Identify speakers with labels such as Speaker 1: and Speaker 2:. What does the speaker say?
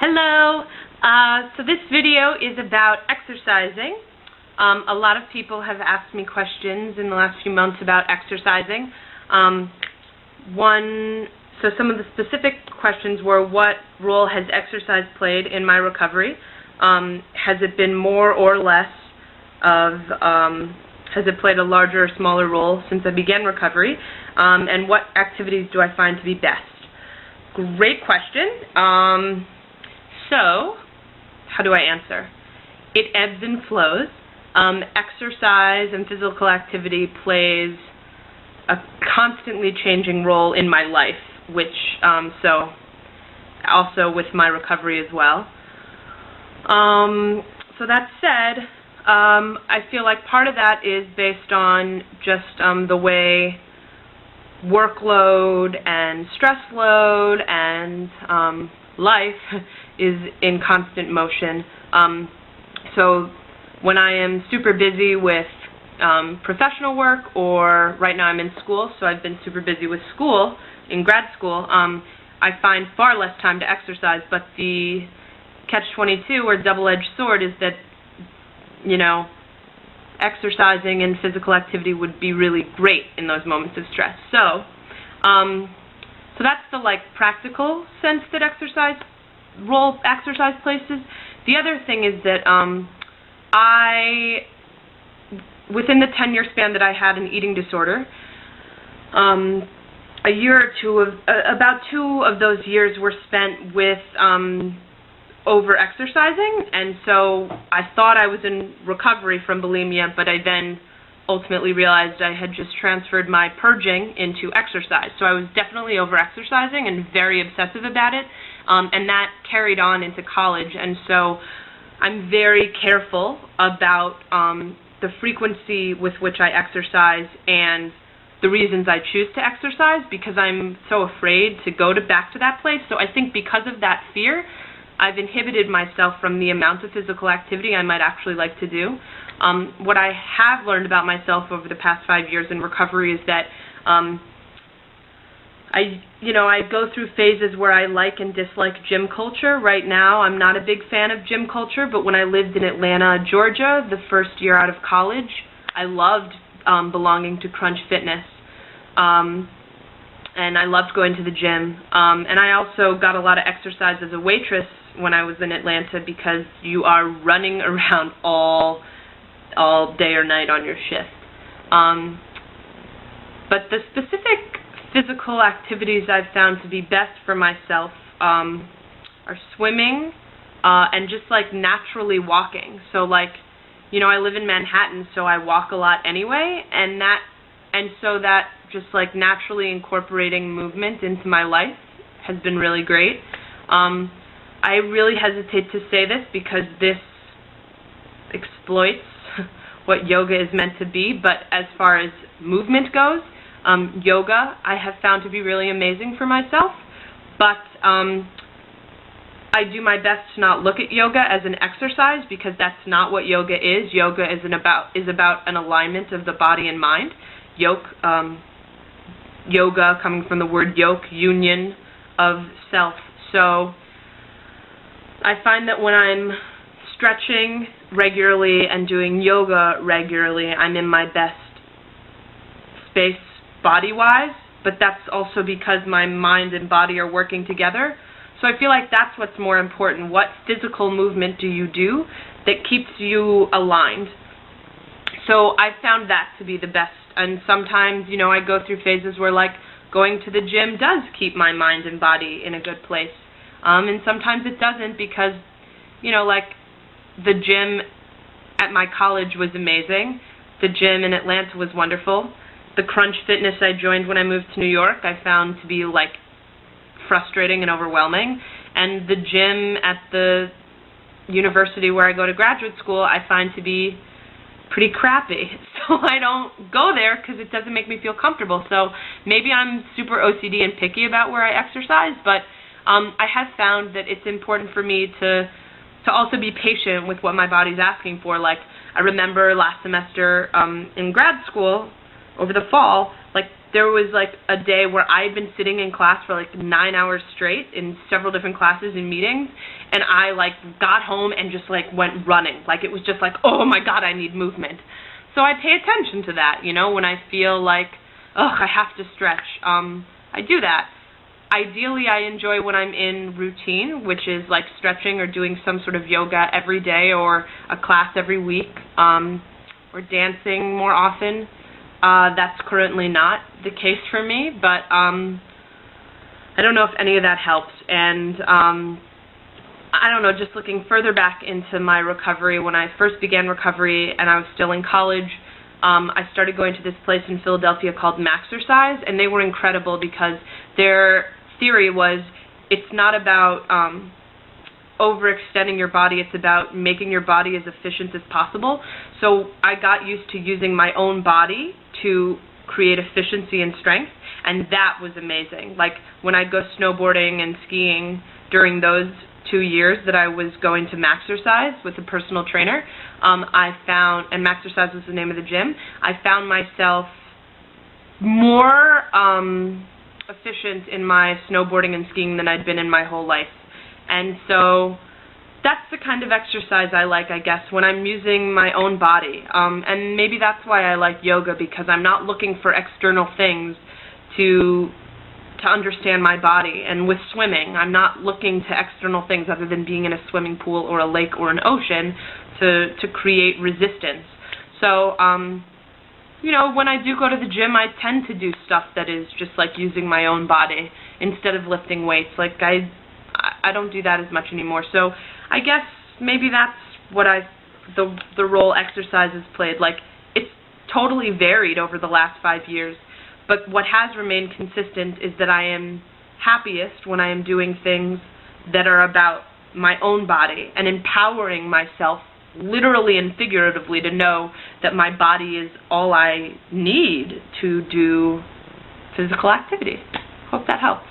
Speaker 1: Hello. So this video is about exercising. A lot of people have asked me questions in the last few months about exercising. So some of the specific questions were, what role has exercise played in my recovery? Has it been more or less of, has it played a larger or smaller role since I began recovery? And what activities do I find to be best? Great question. So, how do I answer? It ebbs and flows. Exercise and physical activity plays a constantly changing role in my life, which, so also with my recovery as well. So that said, I feel like part of that is based on just the way workload and stress load and life is in constant motion. So when I am super busy with professional work, or right now I'm in school, so I've been super busy with school, in grad school, I find far less time to exercise, but the catch-22 or double-edged sword is that, you know, exercising and physical activity would be really great in those moments of stress. So that's the practical sense that exercise places. The other thing is that within the 10-year span that I had an eating disorder, a year or two of about 2 of those years were spent with over-exercising, and so I thought I was in recovery from bulimia, but I then ultimately realized I had just transferred my purging into exercise. So I was definitely over-exercising and very obsessive about it, and that carried on into college, and so I'm very careful about the frequency with which I exercise and the reasons I choose to exercise, because I'm so afraid to go back to that place. So I think because of that fear, I've inhibited myself from the amount of physical activity I might actually like to do. What I have learned about myself over the past 5 years in recovery is that I go through phases where I like and dislike gym culture. Right now, I'm not a big fan of gym culture, but when I lived in Atlanta, Georgia, the first year out of college, I loved belonging to Crunch Fitness. And I loved going to the gym. And I also got a lot of exercise as a waitress when I was in Atlanta, because you are running around all day or night on your shift. But the specific physical activities I've found to be best for myself are swimming and just naturally walking. So I live in Manhattan, so I walk a lot anyway, and so that just naturally incorporating movement into my life has been really great. I really hesitate to say this because this exploits what yoga is meant to be, but as far as movement goes, yoga I have found to be really amazing for myself, but I do my best to not look at yoga as an exercise, because that's not what yoga is. Yoga is about an alignment of the body and mind. Yoga coming from the word yoke, union of self. So I find that when I'm stretching regularly and doing yoga regularly, I'm in my best space body-wise, but that's also because my mind and body are working together. So I feel like that's what's more important. What physical movement do you do that keeps you aligned? So I found that to be the best. And sometimes, I go through phases where going to the gym does keep my mind and body in a good place. And sometimes it doesn't, because, the gym at my college was amazing. The gym in Atlanta was wonderful. The Crunch Fitness I joined when I moved to New York I found to be frustrating and overwhelming. And the gym at the university where I go to graduate school I find to be pretty crappy. So I don't go there because it doesn't make me feel comfortable. So maybe I'm super OCD and picky about where I exercise, but I have found that it's important for me to also be patient with what my body's asking for. I remember last semester in grad school, over the fall, there was like a day where I had been sitting in class for like 9 hours straight in several different classes and meetings, and I like got home and just like went running. Like it was just like, oh my God, I need movement. So I pay attention to that, you know, when I feel like, ugh, I have to stretch. I do that. Ideally, I enjoy when I'm in routine, which is like stretching or doing some sort of yoga every day or a class every week, or dancing more often. That's currently not the case for me, but I don't know if any of that helps. And I don't know, just looking further back into my recovery, when I first began recovery and I was still in college, I started going to this place in Philadelphia called Maxercise, and they were incredible because their theory was it's not about overextending your body, it's about making your body as efficient as possible. So I got used to using my own body to create efficiency and strength, and that was amazing. Like when I go snowboarding and skiing during those 2 years that I was going to Maxercise with a personal trainer, I found, and Maxercise was the name of the gym, I found myself more efficient in my snowboarding and skiing than I'd been in my whole life. And so that's the kind of exercise I like, I guess, when I'm using my own body. And maybe that's why I like yoga, because I'm not looking for external things to understand my body. And with swimming, I'm not looking to external things other than being in a swimming pool or a lake or an ocean to create resistance. So, you know, when I do go to the gym, I tend to do stuff that is just like using my own body instead of lifting weights. Like I don't do that as much anymore. So I guess maybe that's what the role exercise has played. Like it's totally varied over the last 5 years, but what has remained consistent is that I am happiest when I am doing things that are about my own body and empowering myself literally and figuratively to know that my body is all I need to do physical activity. Hope that helps.